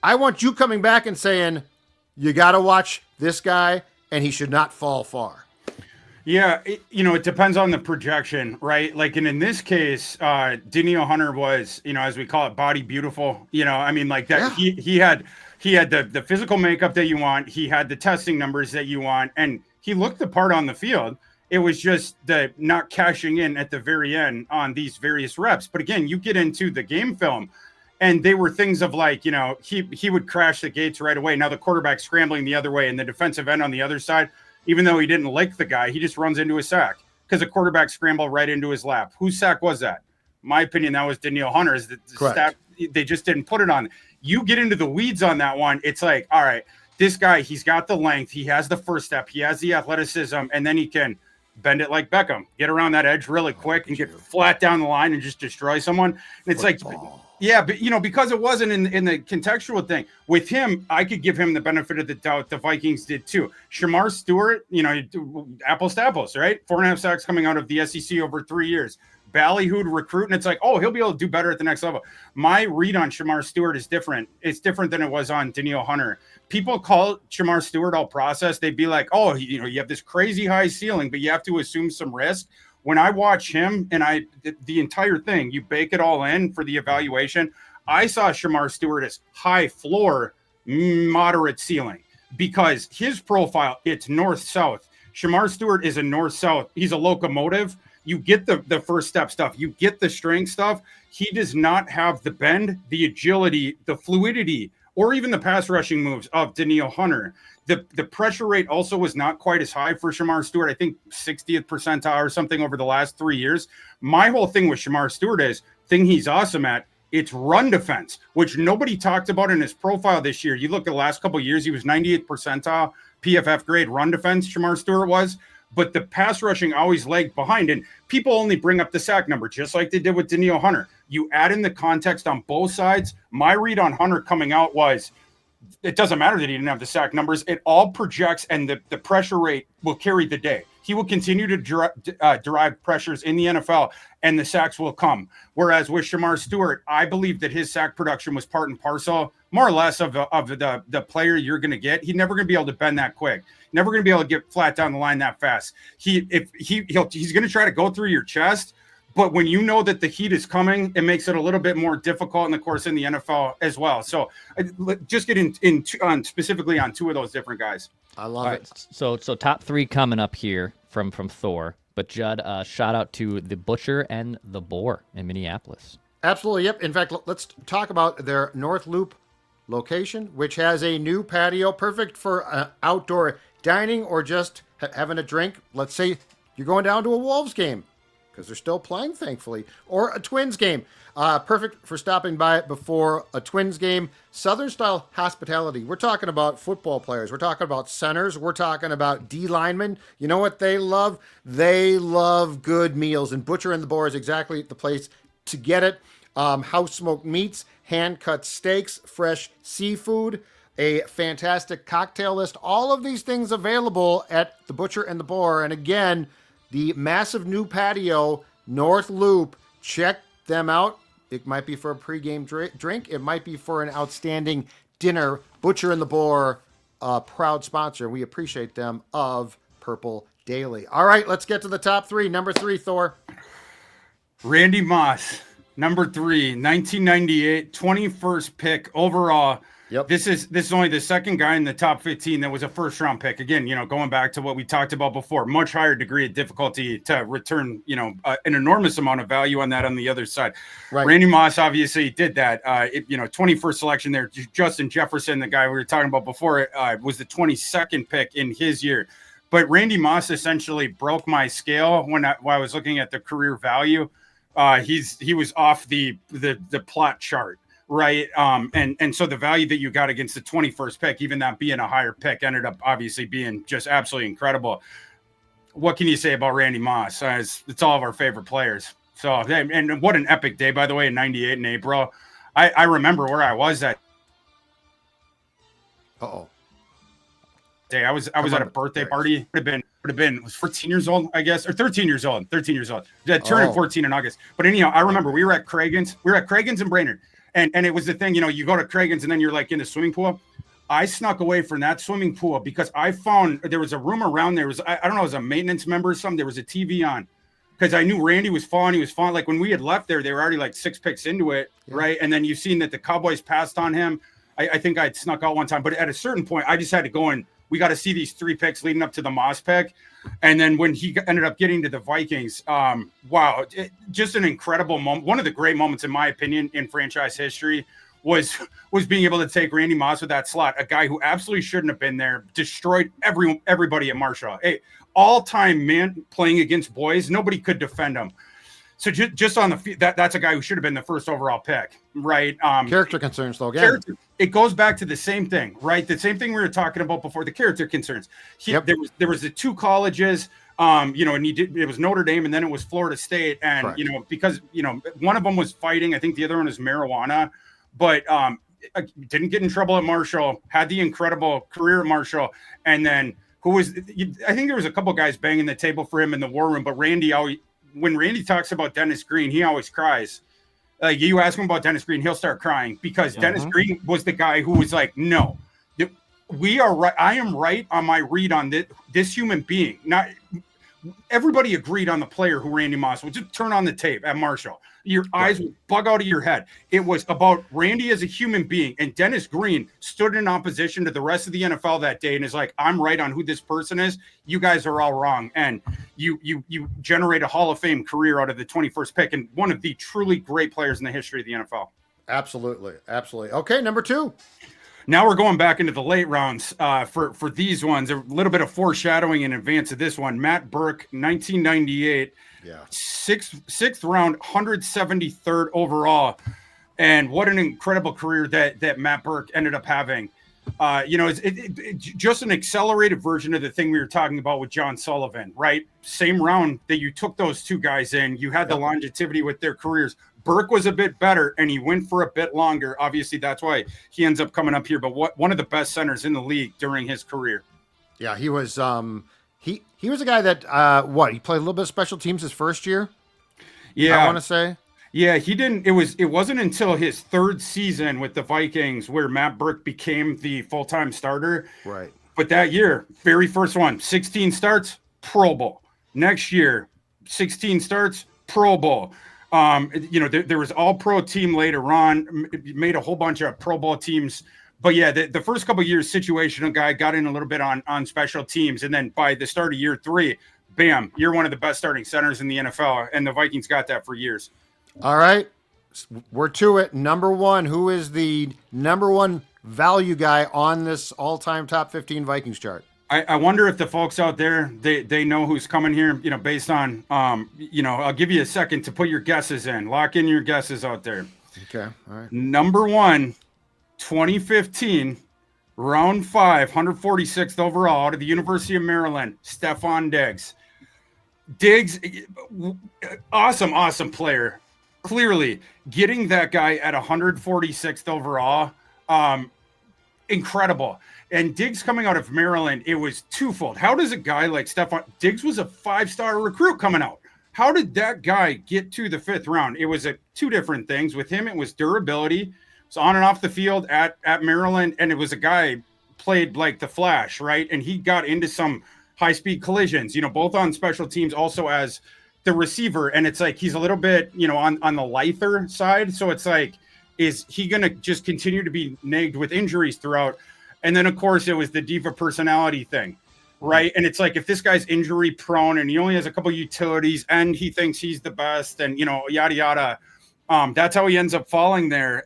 I want you coming back and saying, you got to watch this guy and he should not fall far. Yeah, it depends on the projection, right? Like, and in this case, Danielle Hunter was, you know, as we call it, body beautiful. You know, I mean, like that. Yeah. He had the physical makeup that you want. He had the testing numbers that you want, and he looked the part on the field. It was just the not cashing in at the very end on these various reps. But again, you get into the game film, and they were things of like, you know, he would crash the gates right away. Now the quarterback scrambling the other way and the defensive end on the other side, even though he didn't lick the guy, he just runs into a sack because the quarterback scrambled right into his lap. Whose sack was that? My opinion, that was Danielle Hunter's. They just didn't put it on. You get into the weeds on that one. It's like, all right, this guy, he's got the length. He has the first step. He has the athleticism, and then he can bend it like Beckham, get around that edge really quick and get flat down the line and just destroy someone. And it's yeah, but you know, because it wasn't in the contextual thing with him, I could give him the benefit of the doubt. The Vikings did too. Shamar Stewart, you know, apples to apples, right? 4.5 sacks coming out of the SEC over 3 years. Ballyhooed recruit, and it's like, oh, he'll be able to do better at the next level. My read on Shamar Stewart is different. It's different than it was on Danielle Hunter. People call Shamar Stewart all process. They'd be like, oh, you know, you have this crazy high ceiling, but you have to assume some risk. when I watch him and the entire thing, you bake it all in for the evaluation. I saw Shamar Stewart as high floor, moderate ceiling, because his profile, it's north-south. Shamar Stewart is a north-south. He's a locomotive. You get the first step stuff. You get the strength stuff. He does not have the bend, the agility, the fluidity, or even the pass rushing moves of Danielle Hunter. The pressure rate also was not quite as high for Shamar Stewart. I think 60th percentile or something over the last 3 years. My whole thing with Shamar Stewart thing he's awesome at, it's run defense, which nobody talked about in his profile this year. You look at the last couple of years, he was 98th percentile PFF grade run defense, Shamar Stewart was, but the pass rushing always lagged behind. And people only bring up the sack number, just like they did with Danielle Hunter. You add in the context on both sides. My read on Hunter coming out was, it doesn't matter that he didn't have the sack numbers. It all projects, and the pressure rate will carry the day. He will continue to derive pressures in the NFL, and the sacks will come. Whereas with Shamar Stewart, I believe that his sack production was part and parcel, more or less, of the player you're going to get. He's never going to be able to bend that quick. Never going to be able to get flat down the line that fast. He's going to try to go through your chest, but when you know that the heat is coming, it makes it a little bit more difficult, and of course in the NFL as well. So just get on specifically on two of those different guys. I love it. So top three coming up here from Thor. But Judd, shout out to the Butcher and the Boar in Minneapolis. Absolutely, yep. In fact, let's talk about their North Loop location, which has a new patio, perfect for outdoor dining or just having a drink. Let's say you're going down to a Wolves game, because they're still playing, thankfully, or a Twins game. Perfect for stopping by before a Twins game. Southern-style hospitality. We're talking about football players. We're talking about centers. We're talking about D linemen. You know what they love? They love good meals, and Butcher and the Boar is exactly the place to get it. House-smoked meats, hand-cut steaks, fresh seafood, a fantastic cocktail list. All of these things available at the Butcher and the Boar. And again, the massive new patio, North Loop. Check them out. It might be for a pregame drink. It might be for an outstanding dinner. Butcher and the Boar, proud sponsor. We appreciate them of Purple Daily. All right, let's get to the top three. Number 3, Thor. Randy Moss, number 3, 1998, 21st pick overall. Yep. This is only the second guy in the top 15 that was a first round pick. Again, going back to what we talked about before, much higher degree of difficulty to return, an enormous amount of value on that on the other side. Right. Randy Moss obviously did that. 21st selection there. Justin Jefferson, the guy we were talking about before, was the 22nd pick in his year. But Randy Moss essentially broke my scale when I was looking at the career value. He was off the plot chart. Right. And so the value that you got against the 21st pick, even that being a higher pick, ended up obviously being just absolutely incredible. What can you say about Randy Moss? It's all of our favorite players. So, and what an epic day, by the way, in 98 in April. I remember where I was that day. I was at a birthday party. Would have been was 14 years old, I guess, or 13 years old. 13 years old. Turning 14 in August. But anyhow, I remember we were at Cragen's. and Brainerd. And it was the thing, you go to Cragen's and then you're like in the swimming pool. I snuck away from that swimming pool because I found there was a room around there. I don't know, it was a maintenance member or something. There was a TV on because I knew Randy was falling. He was falling. Like when we had left there, they were already like 6 picks into it. Yeah. Right. And then you've seen that the Cowboys passed on him. I think I'd snuck out one time, but at a certain point, I just had to go and we got to see these 3 picks leading up to the Moss pick. And then when he ended up getting to the Vikings, wow, just an incredible moment. One of the great moments, in my opinion, in franchise history was being able to take Randy Moss with that slot, a guy who absolutely shouldn't have been there, destroyed everybody at Marshall. Hey, all-time man playing against boys, nobody could defend him. So just on that's a guy who should have been the first overall pick, right? Character concerns, though. Again, it goes back to the same thing, right? The same thing we were talking about before, the character concerns. There was the 2 colleges, and it was Notre Dame, and then it was Florida State, and correct. Because one of them was fighting, I think the other one is marijuana, but didn't get in trouble at Marshall, had the incredible career at Marshall, and then I think there was a couple guys banging the table for him in the war room, but when Randy talks about Dennis Green, he always cries. Like you ask him about Dennis Green, he'll start crying because Dennis Green was the guy who was like, no, we are right. I am right on my read on this human being. everybody agreed on the player who Randy Moss was. Just turn on the tape at Marshall. Your eyes would bug out of your head. It was about Randy as a human being. And Dennis Green stood in opposition to the rest of the NFL that day and is like, I'm right on who this person is. You guys are all wrong. And you generate a Hall of Fame career out of the 21st pick and one of the truly great players in the history of the NFL. Absolutely. Absolutely. Okay, number 2. Now we're going back into the late rounds for these ones. A little bit of foreshadowing in advance of this one. Matt Burke, 1998. Yeah. Sixth round, 173rd overall. And what an incredible career that Matt Burke ended up having. It's just an accelerated version of the thing we were talking about with John Sullivan, right? Same round that you took those two guys in. You had the longevity with their careers. Burke was a bit better, and he went for a bit longer. Obviously, that's why he ends up coming up here. But one of the best centers in the league during his career. Yeah, he was he was a guy that he played a little bit of special teams his first year. Yeah, I want to say. Yeah, he didn't. It wasn't until his third season with the Vikings where Matt Burke became the full-time starter. Right. But that year, very first one, 16 starts, Pro Bowl. Next year, 16 starts, Pro Bowl. There was all pro team later on, made a whole bunch of Pro Bowl teams. But yeah, the first couple of years, situational guy, got in a little bit on special teams. And then by the start of year 3, bam, you're one of the best starting centers in the NFL. And the Vikings got that for years. All right, we're to it. Number 1, who is the number 1 value guy on this all-time top 15 Vikings chart? I wonder if the folks out there, they know who's coming here, based on, I'll give you a second to put your guesses in. Lock in your guesses out there. Okay. All right. Number 1, 2015, round 5, 146th overall out of the University of Maryland, Stefon Diggs. Diggs, awesome player. Clearly, getting that guy at 146th overall, incredible. And Diggs coming out of Maryland, it was twofold. How does a guy like Stefon Diggs was a 5-star recruit coming out? How did that guy get to the 5th round? It was two different things. With him, it was durability. It was on and off the field at Maryland, and it was a guy played like the Flash, right? And he got into some high-speed collisions, both on special teams, also as the receiver. And it's like he's a little bit, on the lither side. So it's like, is he going to just continue to be nagged with injuries throughout? And then, of course, it was the diva personality thing, right? And it's like, if this guy's injury prone and he only has a couple utilities and he thinks he's the best and, yada, yada, that's how he ends up falling there.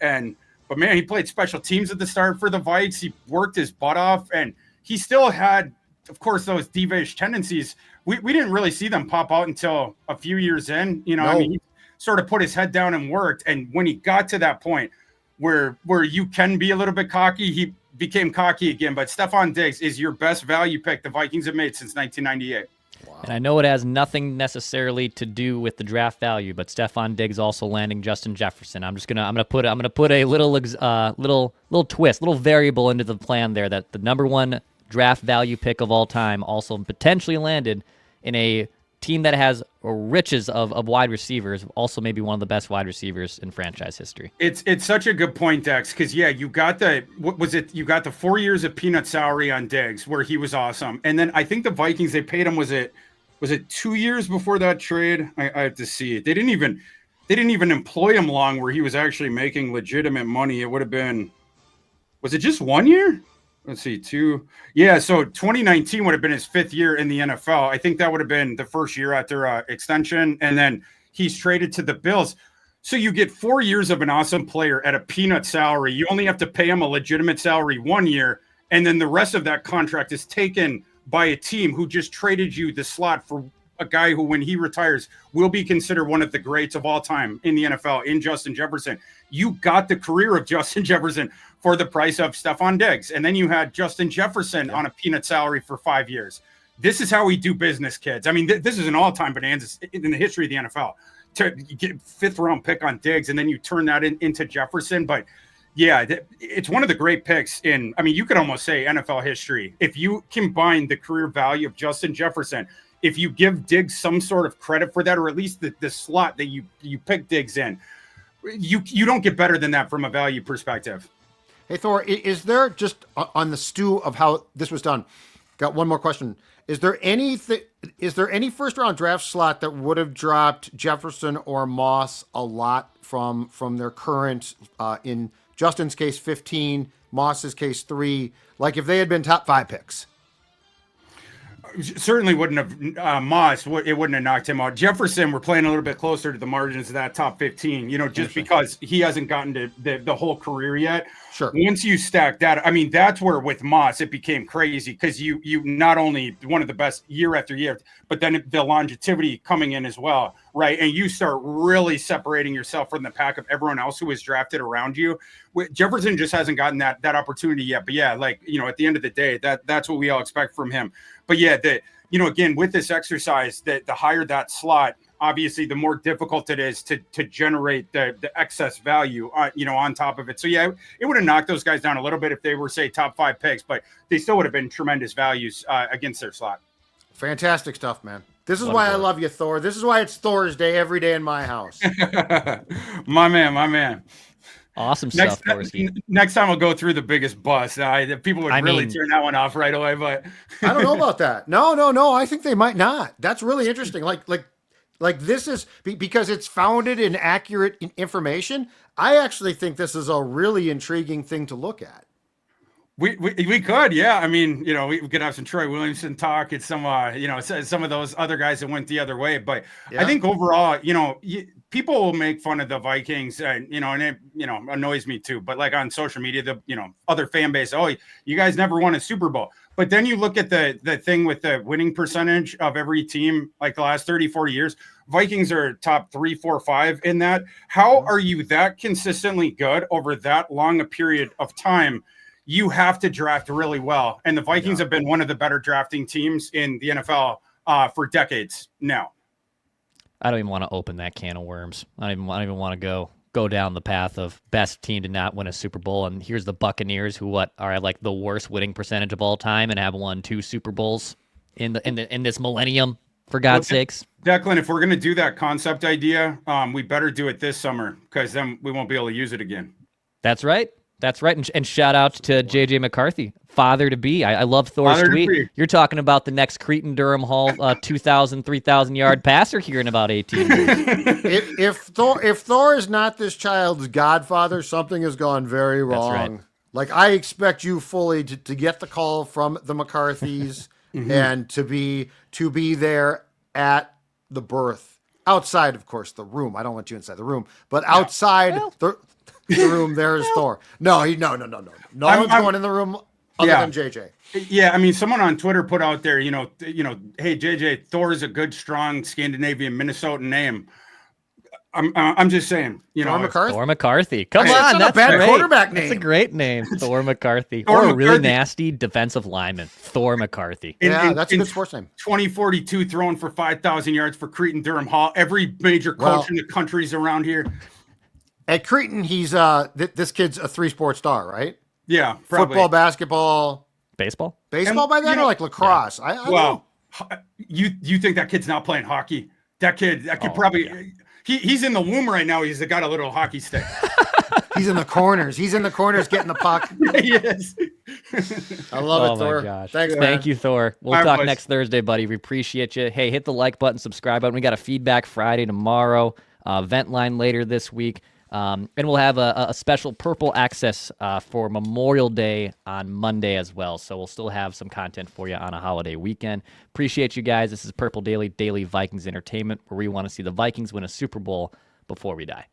But man, he played special teams at the start for the Vikes. He worked his butt off, and he still had, of course, those diva-ish tendencies. We didn't really see them pop out until a few years in, No. He sort of put his head down and worked. And when he got to that point where you can be a little bit cocky, he became cocky again. But Stefon Diggs is your best value pick the Vikings have made since 1998. Wow. And I know it has nothing necessarily to do with the draft value, but Stefon Diggs also landing Justin Jefferson. I'm gonna put a little twist, little variable into the plan there, that the number 1 draft value pick of all time also potentially landed in a team that has riches of wide receivers, also maybe one of the best wide receivers in franchise history. It's such a good point, Dex, because you got you got the 4 years of peanut salary on Diggs where he was awesome. And then I think the Vikings, they paid him, was it 2 years before that trade? I have to see it. They didn't even employ him long where he was actually making legitimate money. It would have been, was it just 1 year? Let's see, 2. Yeah, so 2019 would have been his 5th year in the NFL. I think that would have been the first year after extension, and then he's traded to the Bills. So you get 4 years of an awesome player at a peanut salary. You only have to pay him a legitimate salary 1 year, and then the rest of that contract is taken by a team who just traded you the slot for a guy who, when he retires, will be considered one of the greats of all time in the NFL, in Justin Jefferson. You got the career of Justin Jefferson for the price of Stefon Diggs. And then you had Justin Jefferson on a peanut salary for 5 years. This is how we do business, kids. I mean, this is an all-time bonanza in the history of the NFL. To get 5th-round pick on Diggs, and then you turn that into Jefferson. But, yeah, it's one of the great picks in, you could almost say NFL history. If you combine the career value of Justin Jefferson, if you give Diggs some sort of credit for that, or at least the slot that you pick Diggs in, you don't get better than that from a value perspective. Hey, Thor, is there, just on the stew of how this was done, Got one more question. Is there any first round draft slot that would have dropped Jefferson or Moss a lot from their current, in Justin's case 15, Moss's case 3, like if they had been top 5 picks? Certainly wouldn't have Moss. It wouldn't have knocked him out. Jefferson, we're playing a little bit closer to the margins of that top 15. Just because he hasn't gotten to the whole career yet. Sure. Once you stack that, I mean, that's where with Moss it became crazy because you not only one of the best year after year, but then the longevity coming in as well, right? And you start really separating yourself from the pack of everyone else who was drafted around you. Jefferson just hasn't gotten that opportunity yet. But yeah, like at the end of the day, that's what we all expect from him. But yeah, again, with this exercise, the higher that slot, obviously, the more difficult it is to generate the excess value, on top of it. So yeah, it would have knocked those guys down a little bit if they were, say, top 5 picks, but they still would have been tremendous values against their slot. Fantastic stuff, man. This is why I love you, Thor. This is why it's Thorsday every day in my house. My man. Awesome stuff, Thorsday. Next time I'll go through the biggest bust. People would really turn that one off right away, but I don't know about that. No. I think they might not. That's really interesting. Like this is because it's founded in accurate information. I actually think this is a really intriguing thing to look at. We could, yeah. I mean, we could have some Troy Williamson talk. It's some, some of those other guys that went the other way. But yeah. I think overall, people will make fun of the Vikings, and it, annoys me too. But like on social media, the other fan base, oh, you guys never won a Super Bowl. But then you look at the thing with the winning percentage of every team, like the last 30, 40 years, Vikings are top 3, 4, 5 in that. How are you that consistently good over that long a period of time? You have to draft really well. And the Vikings have been one of the better drafting teams in the NFL for decades now. I don't even want to open that can of worms. I don't even want to go down the path of best team to not win a Super Bowl. And here's the Buccaneers, who are like the worst winning percentage of all time and have won 2 Super Bowls in this millennium, for God's sakes. Declan, if we're going to do that concept idea, we better do it this summer, because then we won't be able to use it again. That's right. And shout out to JJ McCarthy, father to be. I love Thor's tweet. You're talking about the next Cretin Durham Hall 2,000, 3,000 yard passer here in about 18 years. If Thor is not this child's godfather, something has gone very wrong. That's right. Like, I expect you fully to get the call from the McCarthys and to be there at the birth, outside, of course, the room. I don't want you inside the room, but outside the room, there's Thor. No. No one's going in the room other than JJ. Yeah, I mean, someone on Twitter put out there, hey, JJ, Thor is a good, strong Scandinavian Minnesotan name. I'm just saying, Thor McCarthy. Come on, that's not a bad quarterback name. That's a great name, Thor McCarthy. Or a really nasty defensive lineman, Thor McCarthy. That's a good sports name. 2042, throwing for 5,000 yards for Cretin Durham Hall. Every major coach in the country's around here. At Cretin, he's this kid's a 3-sport star, right? Yeah, probably. Football, basketball, baseball by then, or like lacrosse. Yeah. I well, you think that kid's not playing hockey? That kid probably. Yeah. He's in the womb right now. He's got a little hockey stick. He's in the corners. Getting the puck. He is. I love it, Thor. My gosh. Thanks, man. Thank you, Thor. We'll talk next Thursday, buddy. We appreciate you. Hey, hit the like button, subscribe button. We got a Feedback Friday tomorrow, vent line later this week. And we'll have a special Purple Access for Memorial Day on Monday as well. So we'll still have some content for you on a holiday weekend. Appreciate you guys. This is Purple Daily Vikings Entertainment, where we want to see the Vikings win a Super Bowl before we die.